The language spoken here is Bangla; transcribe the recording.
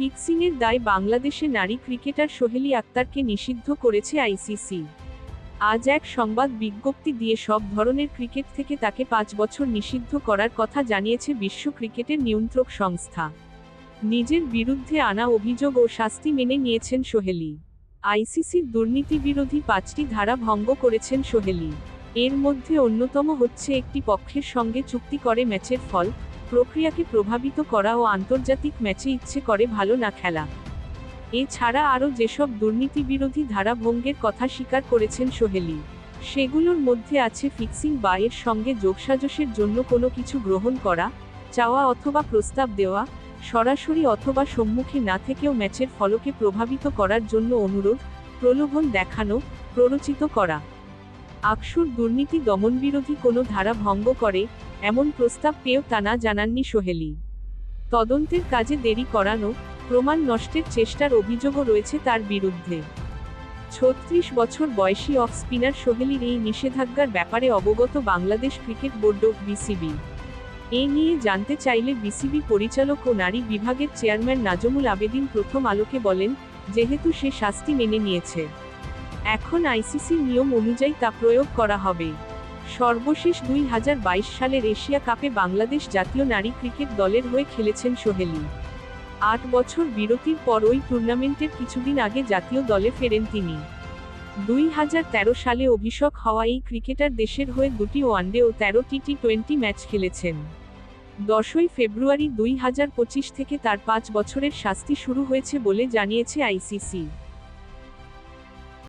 ফিক্সিংয়ের দায়ে বাংলাদেশে নারী ক্রিকেটার সোহেলি আক্তারকে নিষিদ্ধ করেছে আইসিসি। আজ এক সংবাদ বিজ্ঞপ্তি দিয়ে সব ধরনের ক্রিকেট থেকে তাকে 5 বছর নিষিদ্ধ করার কথা জানিয়েছে বিশ্ব ক্রিকেটের নিয়ন্ত্রক সংস্থা। নিজের বিরুদ্ধে আনা অভিযোগ ও শাস্তি মেনে নিয়েছেন সোহেলি। আইসিসির দুর্নীতি বিরোধী 5টি ধারা ভঙ্গ করেছেন সোহেলি। এর মধ্যে অন্যতম হচ্ছে একটি পক্ষের সঙ্গে চুক্তি করে ম্যাচের ফল, প্রক্রিয়াকে প্রভাবিত করা ও আন্তর্জাতিক ম্যাচে ইচ্ছে করে ভালো না খেলা। এছাড়া আরও যেসব দুর্নীতি বিরোধী ধারা ভঙ্গের কথা স্বীকার করেছেন সোহেলি, সেগুলোর মধ্যে আছে ফিক্সিং বা এর সঙ্গে যোগসাজশের জন্য কোনো কিছু গ্রহণ করা, চাওয়া অথবা প্রস্তাব দেওয়া, সরাসরি অথবা সম্মুখে না থেকেও ম্যাচের ফলকে প্রভাবিত করার জন্য অনুরোধ, প্রলোভন দেখানো, প্ররোচিত করা। আকসুর দুর্নীতি দমন বিরোধী কোনো ধারা ভঙ্গ করে, এমন প্রস্তাব পেয়েও তা না জানাননি সোহেলি। তদন্তের কাজে দেরি করানো, প্রমাণ নষ্টের চেষ্টার অভিযোগও রয়েছে তার বিরুদ্ধে। 36 বছর বয়সী অফ স্পিনার সোহেলির এই নিষেধাজ্ঞার ব্যাপারে অবগত বাংলাদেশ ক্রিকেট বোর্ড বিসিবি। এ নিয়ে জানতে চাইলে বিসিবি পরিচালক ও নারী বিভাগের চেয়ারম্যান নাজমুল আবেদীন প্রথম আলোকে বলেন, যেহেতু সে শাস্তি মেনে নিয়েছে, এখন আইসিসির নিয়ম অনুযায়ী তা প্রয়োগ করা হবে। সর্বশেষ 2022 সালের এশিয়া কাপে বাংলাদেশ জাতীয় নারী ক্রিকেট দলের হয়ে খেলেছেন সোহেলি। 8 বছর বিরতির পর ওই টুর্নামেন্টের কিছুদিন আগে জাতীয় দলে ফেরেন তিনি। 2013 সালে অভিষেক হওয়া এই ক্রিকেটার দেশের হয়ে 2টি ওয়ানডে ও 13টি টি20 ম্যাচ খেলেছেন। 10ই ফেব্রুয়ারি 2025 থেকে তার 5 বছরের শাস্তি শুরু হয়েছে বলে জানিয়েছে আইসিসি।